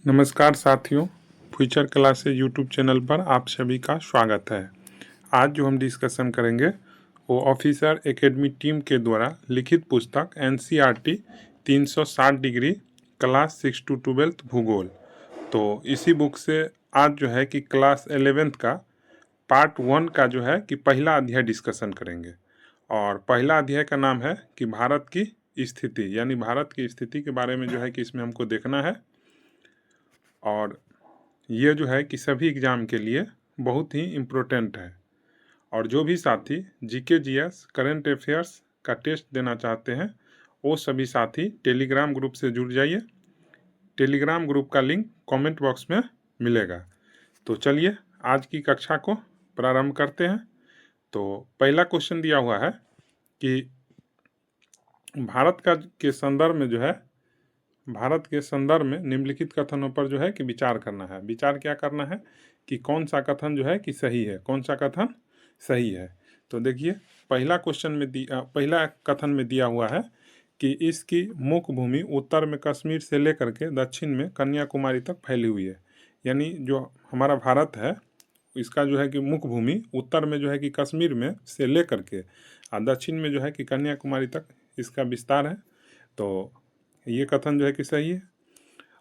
नमस्कार साथियों, future classes YouTube channel पर आप सभी का स्वागत है। आज जो हम डिस्कशन करेंगे वो ऑफिसर एकेडमी टीम के द्वारा लिखित पुस्तक NCERT 360 डिग्री क्लास 6 to 12 भूगोल। तो इसी बुक से आज जो है कि क्लास 11th का पार्ट 1 का जो है कि पहला अध्याय डिस्कशन करेंगे। और पहला अध्याय का नाम है कि भारत की स्थिति, यानी भारत की स्थिति के बारे में जो है कि इसमें हमको देखना है। और ये जो है कि सभी एग्ज़ाम के लिए बहुत ही इम्पोर्टेंट है। और जो भी साथी जीके जीएस करंट अफेयर्स का टेस्ट देना चाहते हैं वो सभी साथी टेलीग्राम ग्रुप से जुड़ जाइए। टेलीग्राम ग्रुप का लिंक कमेंट बॉक्स में मिलेगा। तो चलिए आज की कक्षा को प्रारंभ करते हैं। तो पहला क्वेश्चन दिया हुआ है कि भारत के संदर्भ में निम्नलिखित कथनों पर जो है कि विचार करना है। विचार क्या करना है कि कौन सा कथन जो है कि सही है, कौन सा कथन सही है। तो देखिए पहला कथन में दिया हुआ है कि इसकी मुख्य भूमि उत्तर में कश्मीर से लेकर के दक्षिण में कन्याकुमारी तक फैली हुई है। यानी जो हमारा भारत है इसका जो है कि मुख्य भूमि उत्तर में जो है कि कश्मीर में से लेकर के और दक्षिण में जो है कि कन्याकुमारी तक इसका विस्तार है। तो ये कथन जो है कि सही है।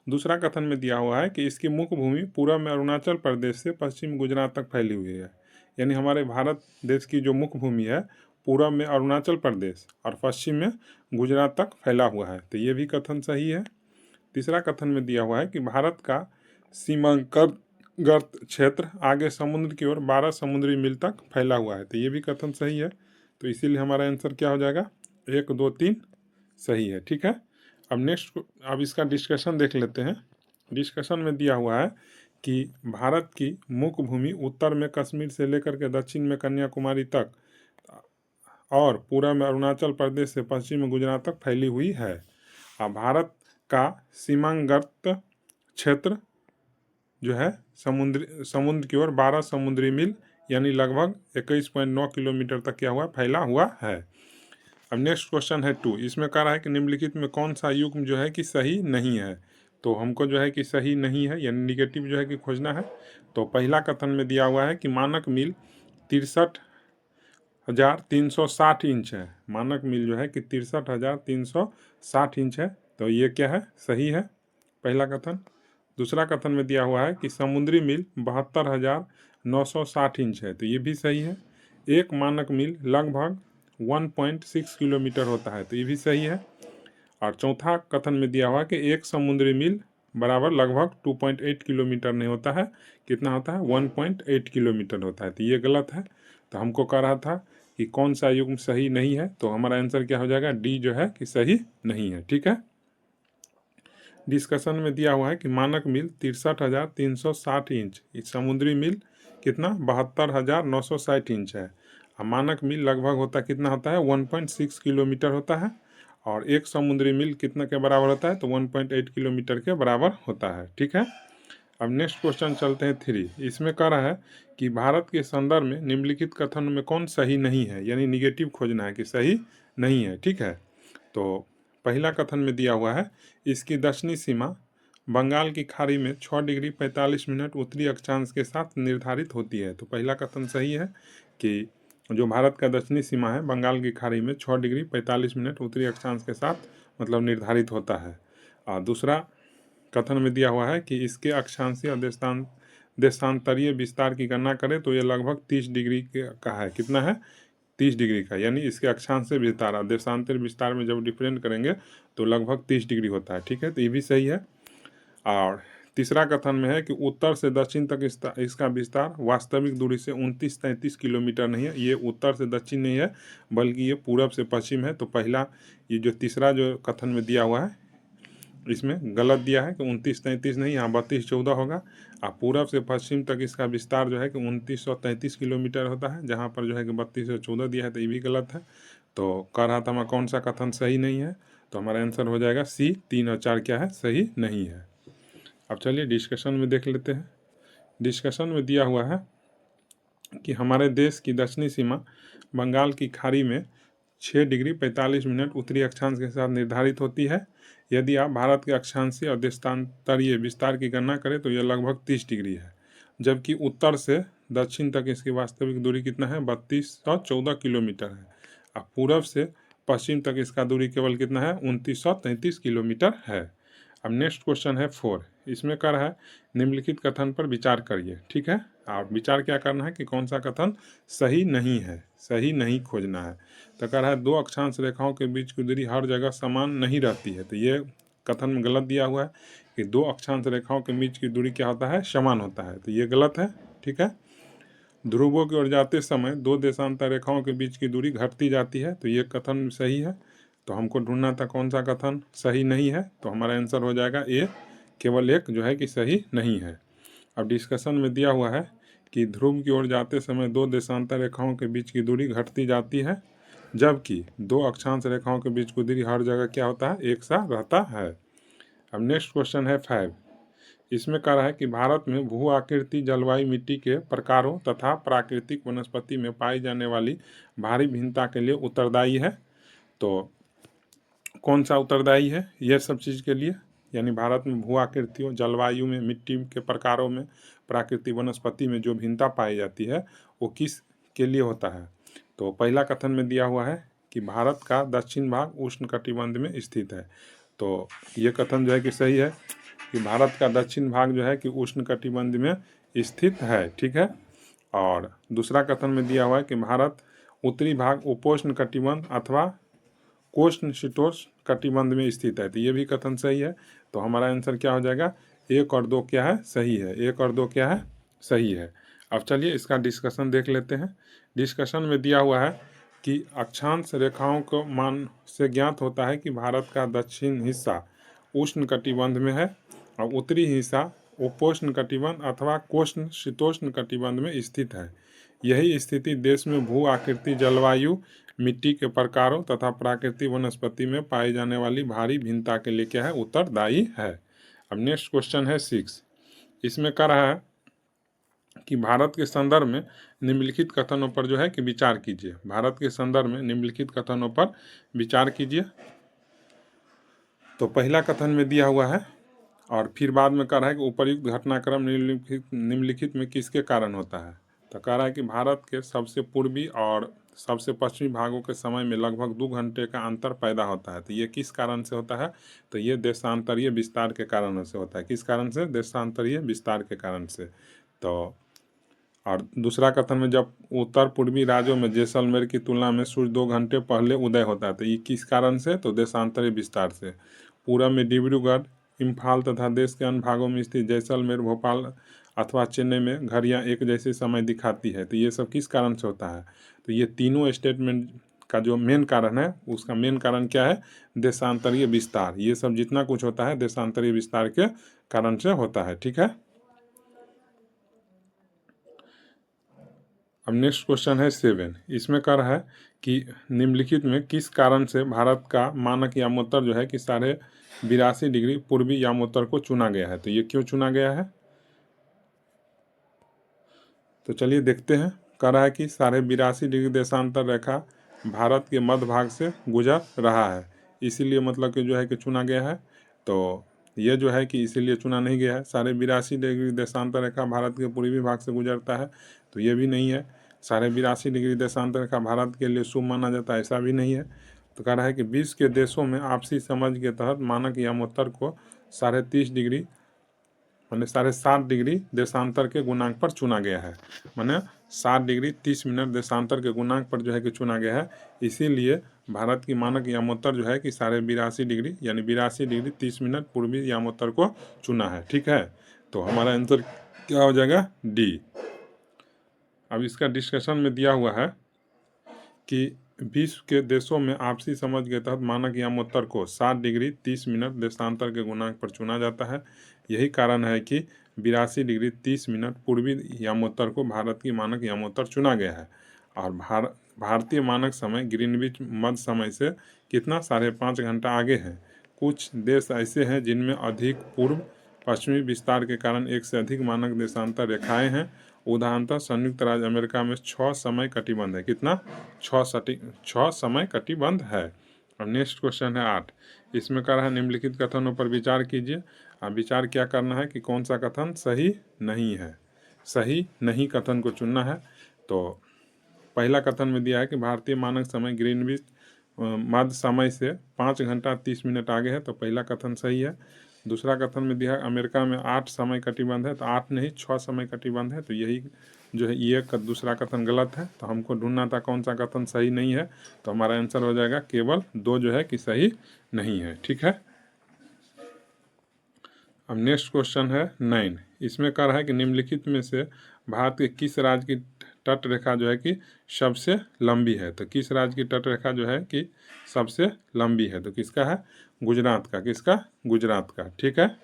दूसरा कथन में दिया हुआ है कि इसकी मुख्य भूमि पूर्व में अरुणाचल प्रदेश से पश्चिम गुजरात तक फैली हुई है। यानी हमारे भारत देश की जो मुख्य भूमि है पूर्व में अरुणाचल प्रदेश और पश्चिम में गुजरात तक फैला हुआ है। तो ये भी कथन सही है। तीसरा कथन में दिया हुआ है कि भारत का सीमांतर्गत क्षेत्र आगे समुद्र की ओर 12 समुद्री मील तक फैला हुआ है। तो ये भी कथन सही है। तो इसीलिए हमारा आंसर क्या हो जाएगा, 1, 2, 3 सही है। ठीक है। अब इसका डिस्कशन देख लेते हैं। डिस्कशन में दिया हुआ है कि भारत की मुख्य भूमि उत्तर में कश्मीर से लेकर के दक्षिण में कन्याकुमारी तक और पूर्व में अरुणाचल प्रदेश से पश्चिम में गुजरात तक फैली हुई है। और भारत का सीमांतर्गत क्षेत्र जो है समुद्र की ओर 12 समुद्री मील यानी लगभग 21.9 किलोमीटर तक क्या हुआ, फैला हुआ है। अब नेक्स्ट क्वेश्चन है 2। इसमें कह रहा है कि निम्नलिखित में कौन सा युग्म जो है कि सही नहीं है। तो हमको जो है कि सही नहीं है यानी निगेटिव जो है कि खोजना है। तो पहला कथन में दिया हुआ है कि मानक मील 63,360 इंच है। मानक मील जो है कि 63,360 इंच है। तो ये क्या है, सही है पहला कथन। दूसरा कथन में दिया हुआ है कि समुद्री मील 72,960 इंच है। तो ये भी सही है। एक मानक मील लगभग 1.6 किलोमीटर होता है। तो ये भी सही है। और चौथा कथन में दिया हुआ कि एक समुद्री मील बराबर लगभग 2.8 किलोमीटर नहीं होता है, कितना होता है, 1.8 किलोमीटर होता है। तो ये गलत है। तो हमको कह रहा था कि कौन सा युग्म सही नहीं है। तो हमारा आंसर क्या हो जाएगा, डी जो है कि सही नहीं है। ठीक है। डिस्कशन में दिया हुआ है कि मानक मील 63,360 इंच, समुद्री मील कितना 72,960 इंच है। मानक मील लगभग होता कितना होता है, 1.6 किलोमीटर होता है। और एक समुद्री मील कितना के बराबर होता है, तो 1.8 किलोमीटर के बराबर होता है। ठीक है। अब नेक्स्ट क्वेश्चन चलते हैं 3। इसमें कह रहा है कि भारत के संदर्भ में निम्नलिखित कथन में कौन सही नहीं है, यानी निगेटिव खोजना है कि सही नहीं है। ठीक है। तो पहला कथन में दिया हुआ है इसकी दक्षिणी सीमा बंगाल की खाड़ी में 6 डिग्री 45 मिनट उत्तरी अक्षांश के साथ निर्धारित होती है। तो पहला कथन सही है कि जो भारत का दक्षिणी सीमा है बंगाल की खाड़ी में 6 डिग्री 45 मिनट उत्तरी अक्षांश के साथ मतलब निर्धारित होता है। और दूसरा कथन में दिया हुआ है कि इसके अक्षांशीय और देशांतरीय विस्तार की गणना करें तो ये लगभग 30 डिग्री का है। कितना है, 30 डिग्री का। यानी इसके अक्षांश से विस्तार और देशांतर विस्तार में जब डिफरेंट करेंगे तो लगभग 30 डिग्री होता है। ठीक है। तो ये भी सही है। और तीसरा कथन में है कि उत्तर से दक्षिण तक इसका विस्तार वास्तविक दूरी से 29-33 किलोमीटर नहीं है। ये उत्तर से दक्षिण नहीं है बल्कि ये पूरब से पश्चिम है। तो पहला ये जो तीसरा जो कथन में दिया हुआ है इसमें गलत दिया है कि 29-33 नहीं, यहाँ 32-14 होगा। और पूरब से पश्चिम तक इसका विस्तार जो है कि 2933 किलोमीटर होता है, जहाँ पर जो है कि 3214 दिया है। तो ये भी गलत है। तो कह रहा था मैं कौन सा कथन सही नहीं है। तो हमारा आंसर हो जाएगा सी, 3 और 4 क्या है, सही नहीं है। अब चलिए डिस्कशन में देख लेते हैं। डिस्कशन में दिया हुआ है कि हमारे देश की दक्षिणी सीमा बंगाल की खाड़ी में 6 डिग्री 45 मिनट उत्तरी अक्षांश के साथ निर्धारित होती है। यदि आप भारत के अक्षांशीय और देशांतरीय विस्तार की गणना करें तो यह लगभग 30 डिग्री है, जबकि उत्तर से दक्षिण तक इसकी वास्तविक दूरी कितना है, 3214 किलोमीटर है। और पूरब से पश्चिम तक इसका दूरी केवल कितना है, 2933 किलोमीटर है। अब नेक्स्ट क्वेश्चन है 4। इसमें कर है निम्नलिखित कथन पर विचार करिए। ठीक है, और विचार क्या करना है कि कौन सा कथन सही नहीं है, सही नहीं खोजना है। तो कह रहा है 2 अक्षांश रेखाओं के बीच की दूरी हर जगह समान नहीं रहती है। तो ये कथन में गलत दिया हुआ है कि 2 अक्षांश रेखाओं के बीच की दूरी क्या होता है, समान होता है। तो ये गलत है। ठीक है, ध्रुवों की ओर जाते समय 2 देशांतर रेखाओं के बीच की दूरी घटती जाती है। तो ये कथन सही है। तो हमको ढूंढना था कौन सा कथन सही नहीं है। तो हमारा आंसर हो जाएगा ए, केवल एक जो है कि सही नहीं है। अब डिस्कशन में दिया हुआ है कि ध्रुव की ओर जाते समय 2 देशांतर रेखाओं के बीच की दूरी घटती जाती है, जबकि 2 अक्षांश रेखाओं के बीच की दूरी हर जगह क्या होता है, एक सा रहता है। अब नेक्स्ट क्वेश्चन है 5। इसमें कह रहा है कि भारत में भू आकृति, जलवायु, मिट्टी के प्रकारों तथा प्राकृतिक वनस्पति में पाई जाने वाली भारी भिन्नता के लिए उत्तरदायी है। तो कौन सा उत्तरदायी है यह सब चीज़ के लिए, यानी भारत में भू आकृतियों, जलवायु में, मिट्टी के प्रकारों में, प्राकृतिक वनस्पति में जो भिन्नता पाई जाती है वो किस के लिए होता है। तो पहला कथन में दिया हुआ है कि भारत का दक्षिण भाग उष्णकटिबंध में स्थित है। तो ये कथन जो है कि सही है कि भारत का दक्षिण भाग जो है कि उष्णकटिबंध में स्थित है। ठीक है, और दूसरा कथन में दिया हुआ है कि भारत उत्तरी भाग उपोष्ण कटिबंध अथवा कोष्ण शीतोष्ण कटिबंध में स्थित है। तो ये भी कथन सही है। तो हमारा आंसर क्या हो जाएगा, 1 और 2 क्या है, सही है। 1 और 2 क्या है, सही है। अब चलिए इसका डिस्कशन देख लेते हैं। डिस्कशन में दिया हुआ है कि अक्षांश रेखाओं को मान से ज्ञात होता है कि भारत का दक्षिण हिस्सा उष्ण कटिबंध में है और उत्तरी हिस्सा उपोष्ण कटिबंध अथवा कोष्ण शीतोष्ण कटिबंध में स्थित है। यही स्थिति देश में भू आकृति, जलवायु, मिट्टी के प्रकारों तथा प्राकृतिक वनस्पति में पाई जाने वाली भारी भिन्नता के लिए क्या है, उत्तरदायी है। अब नेक्स्ट क्वेश्चन है 6। इसमें कह रहा है कि भारत के संदर्भ में निम्नलिखित कथनों पर जो है कि विचार कीजिए। भारत के संदर्भ में निम्नलिखित कथनों पर विचार कीजिए। तो पहला कथन में दिया हुआ है और फिर बाद में कह रहा है कि उपर्युक्त घटनाक्रम निम्नलिखित में किसके कारण होता है। तो कह रहा है कि भारत के सबसे पूर्वी और सबसे पश्चिमी भागों के समय में लगभग 2 घंटे का अंतर पैदा होता है। तो ये किस कारण से होता है, तो ये देशांतरीय विस्तार के कारण से होता है। किस कारण से, देशांतरीय विस्तार के कारण से। तो और दूसरा कथन में जब उत्तर पूर्वी राज्यों में जैसलमेर की तुलना में सूर्य 2 घंटे पहले उदय होता है। तो ये किस कारण से, तो देशांतरीय विस्तार से। पूरब में डिब्रूगढ़, इम्फाल तथा देश के अन्य भागों में स्थित जैसलमेर, भोपाल अथवा चेन्नई में घड़ियाँ एक जैसे समय दिखाती है। तो ये सब किस कारण से होता है, तो ये तीनों स्टेटमेंट का जो मेन कारण है उसका मेन कारण क्या है, देशांतरीय विस्तार। ये सब जितना कुछ होता है देशांतरीय विस्तार के कारण से होता है। ठीक है, अब नेक्स्ट क्वेश्चन है 7। इसमें कह रहा है कि निम्नलिखित में किस कारण से भारत का मानक यामोत्तर जो है कि 82.5 डिग्री पूर्वी यामोत्तर को चुना गया है। तो ये क्यों चुना गया है, तो चलिए देखते हैं। कह रहा है कि 82.5 डिग्री देशांतर रेखा भारत के मध्य भाग से गुजर रहा है, इसीलिए मतलब कि जो है कि चुना गया है। तो ये जो है कि इसीलिए चुना नहीं गया है। 82.5 डिग्री देशांतर रेखा भारत के पूर्वी भाग से गुजरता है, तो ये भी नहीं है। 82.5 डिग्री देशांतर रेखा भारत के लिए शुभ माना जाता है, ऐसा भी नहीं है। तो कह रहा है कि विश्व के देशों में आपसी समझ के तहत मानक यामोत्तर को 30.5 डिग्री मैंने 7.5 डिग्री देशांतर के गुणांक पर चुना गया है। मैंने 7 डिग्री 30 मिनट देशांतर के गुणांक पर जो है कि चुना गया है। इसीलिए भारत की मानक यामोत्तर जो है कि 82.5 डिग्री यानी 82 डिग्री 30 मिनट पूर्वी यामोत्तर को चुना है। ठीक है, तो हमारा आंसर क्या हो जाएगा, डी। अब इसका डिस्कशन में दिया हुआ है कि विश्व के देशों में आपसी समझ के तहत मानक यामोत्तर को 7 डिग्री 30 मिनट देशांतर के गुणांक पर चुना जाता है। यही कारण है कि 82 डिग्री 30 मिनट पूर्वी यामोत्तर को भारत की मानक यामोत्तर चुना गया है। और भारतीय मानक समय ग्रीनविच मध्य समय से कितना 5.5 घंटा आगे है। कुछ देश ऐसे हैं जिनमें अधिक पूर्व पश्चिमी विस्तार के कारण एक से अधिक मानक देशांतर रेखाएं हैं उदाहरणतः संयुक्त राज्य अमेरिका में 6 समय कटिबंध है। कितना? 6 समय कटिबंध है। अब नेक्स्ट क्वेश्चन है 8। इसमें कह रहा है निम्नलिखित कथनों पर विचार कीजिए। अब विचार क्या करना है कि कौन सा कथन सही नहीं है। सही नहीं कथन को चुनना है। तो पहला कथन में दिया है कि भारतीय मानक समय ग्रीनविच मध्य समय से 5 घंटा 30 मिनट आगे है, तो पहला कथन सही है। दूसरा कथन में दिया है अमेरिका में 8 समय कटिबंध है, तो 8 नहीं 6 समय कटिबंध है, तो यही जो है ये दूसरा कथन गलत है। तो हमको ढूंढना था कौन सा कथन सही नहीं है, तो हमारा आंसर हो जाएगा केवल 2 जो है कि सही नहीं है। ठीक है। अब नेक्स्ट क्वेश्चन है 9। इसमें कह रहा है कि निम्नलिखित में से भारत के किस राज्य की तट रेखा जो है कि सबसे लंबी है। तो किस राज्य की तट रेखा जो है कि सबसे लंबी है, तो किसका है? गुजरात का। किसका? गुजरात का। ठीक है।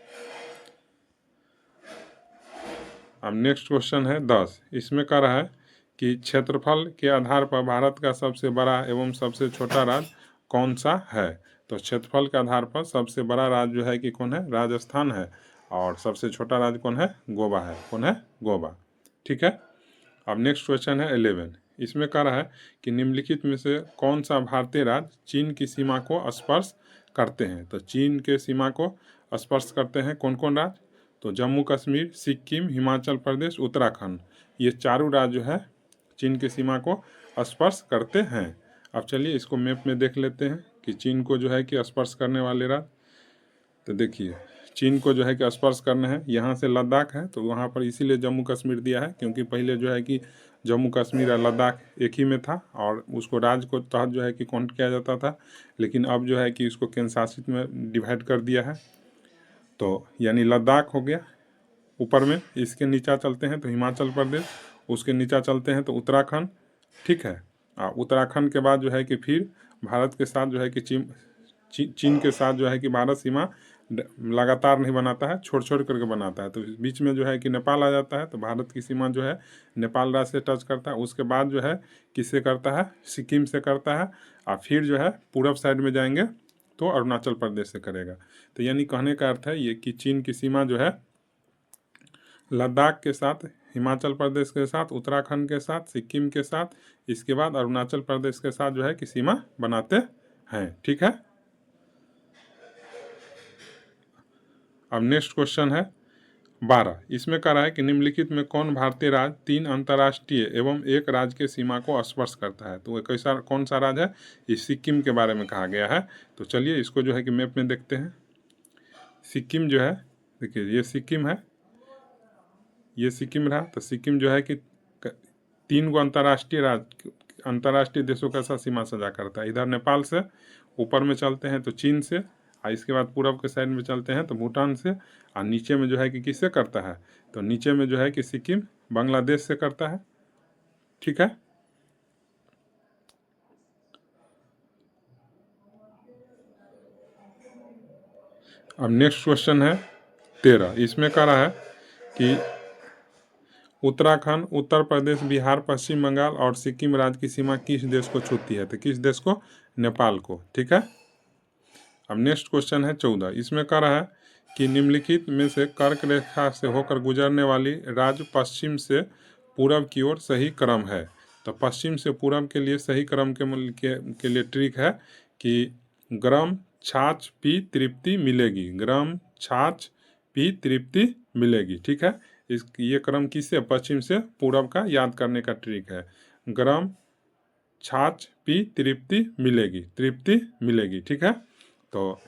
अब नेक्स्ट क्वेश्चन है 10। इसमें कह रहा है कि क्षेत्रफल के आधार पर भारत का सबसे बड़ा एवं सबसे छोटा राज्य कौन सा है। तो क्षेत्रफल के आधार पर सबसे बड़ा राज्य जो है कि कौन है? राजस्थान है। और सबसे छोटा राज्य कौन है? गोवा है। कौन है? गोवा। ठीक है। अब नेक्स्ट क्वेश्चन है 11। इसमें कह रहा है कि निम्नलिखित में से कौन सा भारतीय राज्य चीन की सीमा को स्पर्श करते हैं। तो चीन के सीमा को स्पर्श करते हैं कौन कौन राज्य? तो जम्मू कश्मीर, सिक्किम, हिमाचल प्रदेश, उत्तराखंड, ये चारों राज्य जो है चीन की सीमा को स्पर्श करते हैं। अब चलिए इसको मैप में देख लेते हैं कि चीन को जो है कि स्पर्श करने वाले राज्य। तो देखिए चीन को जो है कि स्पर्श करना है, यहाँ से लद्दाख है, तो वहाँ पर इसीलिए जम्मू कश्मीर दिया है, क्योंकि पहले जो है कि जम्मू कश्मीर और लद्दाख एक ही में था और उसको राज्य को तहत जो है कि काउंट किया जाता था। लेकिन अब जो है कि इसको केंद्र शासित में डिवाइड कर दिया है, तो यानी लद्दाख हो गया ऊपर में। इसके नीचा चलते हैं तो हिमाचल प्रदेश, उसके नीचा चलते हैं तो उत्तराखंड। ठीक है। उत्तराखंड के बाद जो है कि फिर भारत के साथ जो है कि चीन के साथ जो है कि भारत सीमा लगातार नहीं बनाता है, छोड़ छोड़ करके बनाता है। तो बीच में जो है कि नेपाल आ जाता है, तो भारत की सीमा जो है नेपाल राज्य से टच करता है। उसके बाद जो है किससे करता है? सिक्किम से करता है। और फिर जो है पूरब साइड में जाएंगे तो अरुणाचल प्रदेश से करेगा। तो यानी कहने का अर्थ है ये कि चीन की सीमा जो है लद्दाख के साथ, हिमाचल प्रदेश के साथ, उत्तराखंड के साथ, सिक्किम के साथ, इसके बाद अरुणाचल प्रदेश के साथ जो है कि सीमा बनाते हैं। ठीक है। अब नेक्स्ट क्वेश्चन है 12। इसमें कह रहा है कि निम्नलिखित में कौन भारतीय राज्य 3 अंतर्राष्ट्रीय एवं 1 राज्य की सीमा को स्पर्श करता है। तो कैसा कौन सा राज्य है? इस सिक्किम के बारे में कहा गया है। तो चलिए इसको जो है कि मैप में देखते हैं। सिक्किम जो है, देखिए ये सिक्किम है, ये सिक्किम रहा। तो सिक्किम जो है कि 3 गो अंतर्राष्ट्रीय देशों का साथ सीमा सजा करता है। इधर नेपाल से, ऊपर में चलते हैं तो चीन से, और इसके बाद पूरब के साइड में चलते हैं तो भूटान से, और नीचे में जो है कि किससे करता है? तो नीचे में जो है कि सिक्किम बांग्लादेश से करता है। ठीक है। अब नेक्स्ट क्वेश्चन है 13। इसमें कह रहा है कि उत्तराखंड, उत्तर प्रदेश, बिहार, पश्चिम बंगाल और सिक्किम राज्य की सीमा किस देश को छूती है। तो किस देश को? नेपाल को। ठीक है। अब नेक्स्ट क्वेश्चन है 14। इसमें कह रहा है कि निम्नलिखित में से कर्क रेखा से होकर गुजरने वाली राज्य पश्चिम से पूरब की ओर सही क्रम है। तो पश्चिम से पूरब के लिए सही क्रम के लिए ट्रिक है कि गरम छाछ पी तृप्ति मिलेगी। गरम छाछ पी तृप्ति मिलेगी। ठीक है। ये क्रम किससे? पश्चिम से पूरब का याद करने का ट्रिक है। गरम छाछ पी तृप्ति मिलेगी, तृप्ति मिलेगी। ठीक है। तो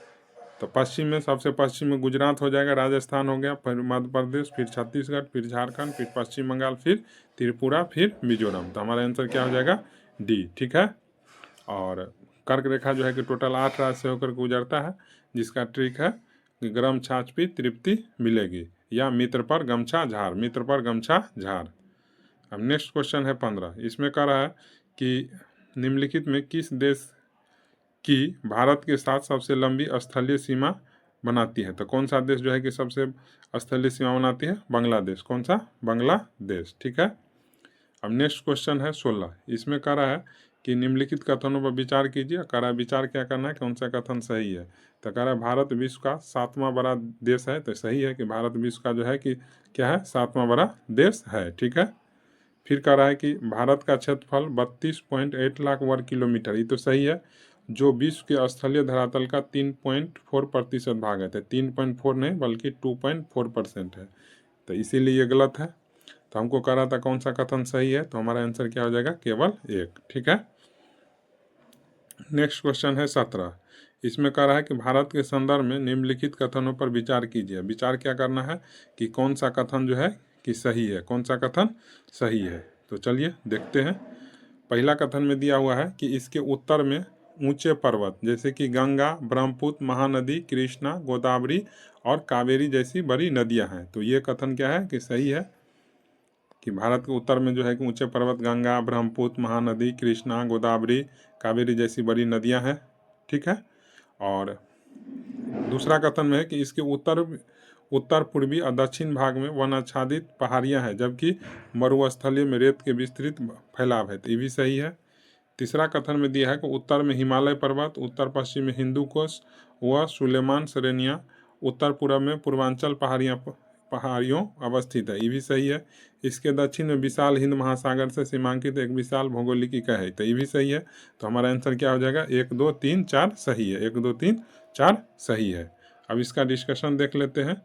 पश्चिम में, सबसे पश्चिम में गुजरात हो जाएगा, राजस्थान हो गया, फिर मध्य प्रदेश, फिर छत्तीसगढ़, फिर झारखंड, फिर पश्चिम बंगाल, फिर त्रिपुरा, फिर मिजोरम। तो हमारा आंसर क्या हो जाएगा? डी। ठीक है। और कर्क रेखा जो है कि टोटल 8 राज्य से होकर गुजरता है, जिसका ट्रिक है कि गरम छाछ पी तृप्ति मिलेगी, या मित्र पर गमछा झार, मित्र पर गमछा झार। अब नेक्स्ट क्वेश्चन है 15। इसमें कह रहा है कि निम्नलिखित में किस देश की भारत के साथ सबसे लंबी स्थलीय सीमा बनाती है। तो कौन सा देश जो है कि सबसे स्थलीय सीमा बनाती है? बांग्लादेश। कौन सा? बांग्लादेश। ठीक है। अब नेक्स्ट क्वेश्चन है 16। इसमें कह रहा है कि निम्नलिखित कथनों पर विचार कीजिए। कह रहा है विचार क्या करना है, कौन सा कथन सही है। तो कह रहा है भारत विश्व का 7वां बड़ा देश है। तो सही है कि भारत विश्व का जो है कि क्या है? 7वां बड़ा देश है। ठीक है। फिर कह रहा है कि भारत का क्षेत्रफल 32.8 लाख वर्ग किलोमीटर, ये तो सही है, जो विश्व के स्थलीय धरातल का 3.4% भाग है। तो 3.4 नहीं बल्कि 2.4% है, तो इसीलिए ये गलत है। तो हमको कह रहा था कौन सा कथन सही है, तो हमारा आंसर क्या हो जाएगा, केवल एक। ठीक है। नेक्स्ट क्वेश्चन है 17। इसमें कह रहा है कि भारत के संदर्भ में निम्नलिखित कथनों पर विचार कीजिए। विचार क्या करना है कि कौन सा कथन जो है कि सही है, कौन सा कथन सही है। तो चलिए देखते हैं। पहला कथन में दिया हुआ है कि इसके उत्तर में ऊंचे पर्वत जैसे कि गंगा, ब्रह्मपुत्र, महानदी, कृष्णा, गोदावरी और कावेरी जैसी बड़ी नदियां हैं। तो ये कथन क्या है कि सही है कि भारत के उत्तर में जो है कि ऊंचे पर्वत गंगा, ब्रह्मपुत्र, महानदी, कृष्णा, गोदावरी, कावेरी जैसी बड़ी नदियां हैं। ठीक है। और दूसरा कथन में है कि इसके उत्तर पूर्वी और दक्षिण भाग में वन आच्छादित पहाड़ियाँ हैं, जबकि मरुस्थलीय में रेत के विस्तृत फैलाव है। तो ये भी सही है। तीसरा कथन में दिया है कि उत्तर में हिमालय पर्वत, उत्तर पश्चिम में हिंदू कुश व सुलेमान श्रेणियाँ, उत्तर पूर्व में पूर्वांचल पहाड़ियों अवस्थित है। ये भी सही है। इसके दक्षिण में विशाल हिंद महासागर से सीमांकित एक विशाल भौगोलिक इकाई है। तो ये भी सही है। तो हमारा आंसर क्या हो जाएगा, 1 2 3 4 सही है। 1 2 3 4 सही है। अब इसका डिस्कशन देख लेते हैं।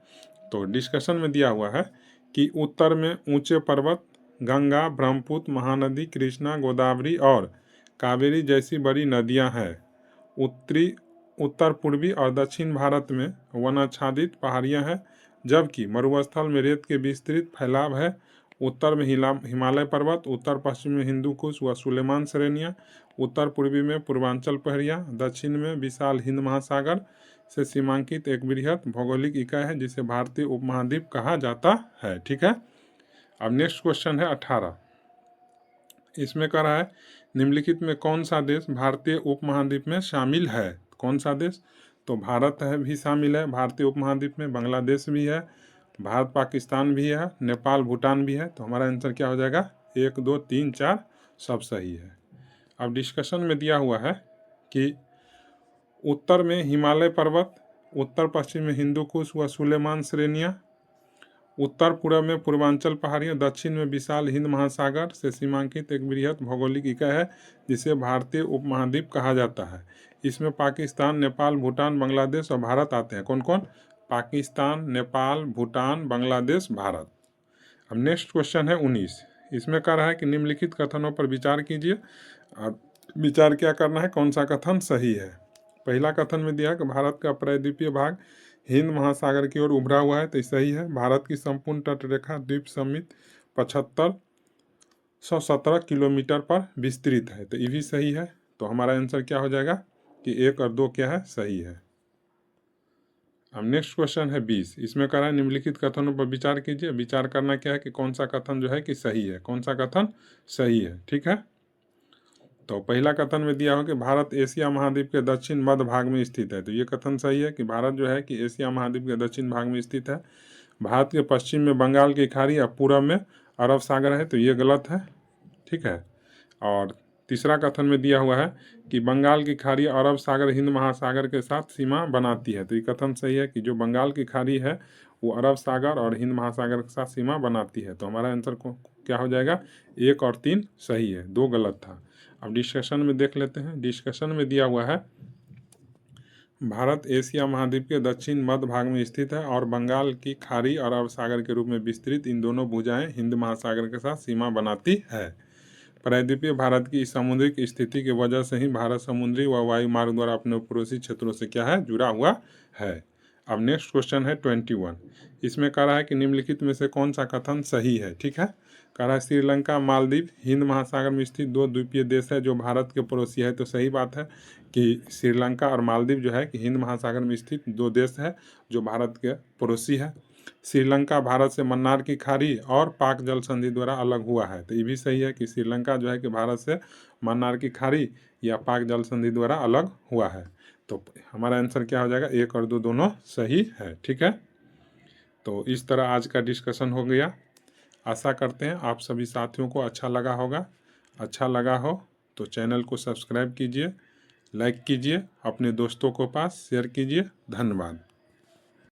तो डिस्कशन में दिया हुआ है कि उत्तर में ऊंचे पर्वत गंगा, ब्रह्मपुत्र, महानदी, कृष्णा, गोदावरी और कावेरी जैसी बड़ी नदियां हैं। उत्तर पूर्वी और दक्षिण भारत में वनाच्छादित पहाड़ियां हैं, जबकि मरुस्थल में रेत के विस्तृत फैलाव है। उत्तर में हिमालय पर्वत, उत्तर पश्चिम में हिंदू कुश व सुलेमान श्रेणियाँ, उत्तर पूर्वी में पूर्वांचल पहाड़ियाँ, दक्षिण में विशाल हिंद महासागर से सीमांकित एक बृहद भौगोलिक इकाई है जिसे भारतीय उपमहाद्वीप कहा जाता है। ठीक है। अब नेक्स्ट क्वेश्चन है 18। इसमें कह रहा है निम्नलिखित में कौन सा देश भारतीय उपमहाद्वीप में शामिल है। कौन सा देश, तो भारत है भी शामिल है भारतीय उपमहाद्वीप में, बांग्लादेश भी है, भारत पाकिस्तान भी है, नेपाल भूटान भी है। तो हमारा आंसर क्या हो जाएगा, 1 2 3 4 सब सही है। अब डिस्कशन में दिया हुआ है कि उत्तर में हिमालय पर्वत, उत्तर पश्चिम में हिंदू कुश व सुलेमान श्रेणियाँ, उत्तर पूर्व में पूर्वांचल पहाड़ियाँ, दक्षिण में विशाल हिंद महासागर से सीमांकित एक बृहद भौगोलिक इकाई है जिसे भारतीय उपमहाद्वीप कहा जाता है। इसमें पाकिस्तान, नेपाल, भूटान, बांग्लादेश और भारत आते हैं। कौन कौन, पाकिस्तान, नेपाल, भूटान, बांग्लादेश, भारत। अब नेक्स्ट क्वेश्चन है 19। इसमें कह रहा है कि निम्नलिखित कथनों पर विचार कीजिए और विचार क्या करना है, कौन सा कथन सही है। पहला कथन में दिया कि भारत का प्रायद्वीपीय भाग हिंद महासागर की ओर उभरा हुआ है। तो सही है। भारत की संपूर्ण तटरेखा द्वीप समेत 7517 किलोमीटर पर विस्तृत है। तो ये भी सही है। तो हमारा आंसर क्या हो जाएगा कि 1 और 2 क्या है, सही है। अब नेक्स्ट क्वेश्चन है 20। इसमें कह रहा है निम्नलिखित कथनों पर विचार कीजिए। विचार करना क्या है कि कौन सा कथन जो है कि सही है, कौन सा कथन सही है। ठीक है। तो पहला कथन में दिया हो कि भारत एशिया महाद्वीप के दक्षिण मध्य भाग में स्थित है। तो ये कथन सही है कि भारत जो है कि एशिया महाद्वीप के दक्षिण भाग में स्थित है। भारत के पश्चिम में बंगाल की खाड़ी और पूर्व में अरब सागर है। तो ये गलत है। ठीक है। और तीसरा कथन में दिया हुआ है कि बंगाल की खाड़ी अरब सागर हिंद महासागर के साथ सीमा बनाती है। तो ये कथन सही है कि जो बंगाल की खाड़ी है वो अरब सागर और हिंद महासागर के साथ सीमा बनाती है। तो हमारा आंसर को क्या हो जाएगा, 1 और 3 सही है, 2 गलत था। अब डिस्कशन में देख लेते हैं। डिस्कशन में दिया हुआ है भारत एशिया महाद्वीप के दक्षिण मध्य भाग में स्थित है और बंगाल की खाड़ी और अरब सागर के रूप में विस्तृत इन दोनों भुजाएं हिंद महासागर के साथ सीमा बनाती है। प्रायद्वीपीय भारत की समुद्रिक स्थिति की वजह से ही भारत समुद्री व वायु मार्ग द्वारा अपने पड़ोसी क्षेत्रों से क्या है, जुड़ा हुआ है। अब नेक्स्ट क्वेश्चन है 21। इसमें कह रहा है कि निम्नलिखित में से कौन सा कथन सही है। ठीक है। कह रहा है श्रीलंका, मालदीव हिंद महासागर में स्थित 2 द्वीपीय देश है जो भारत के पड़ोसी है। तो सही बात है कि श्रीलंका और मालदीव जो है कि हिंद महासागर में स्थित 2 देश है जो भारत के पड़ोसी है। श्रीलंका भारत से मन्नार की खाड़ी और पाक जल संधि द्वारा अलग हुआ है। तो ये भी सही है कि श्रीलंका जो है कि भारत से मन्नार की खाड़ी या पाक जल संधि द्वारा अलग हुआ है। तो हमारा आंसर क्या हो जाएगा, 1 और 2 दोनों सही है। ठीक है। तो इस तरह आज का डिस्कशन हो गया। आशा करते हैं आप सभी साथियों को अच्छा लगा होगा। अच्छा लगा हो तो चैनल को सब्सक्राइब कीजिए, लाइक कीजिए, अपने दोस्तों को पास शेयर कीजिए। धन्यवाद।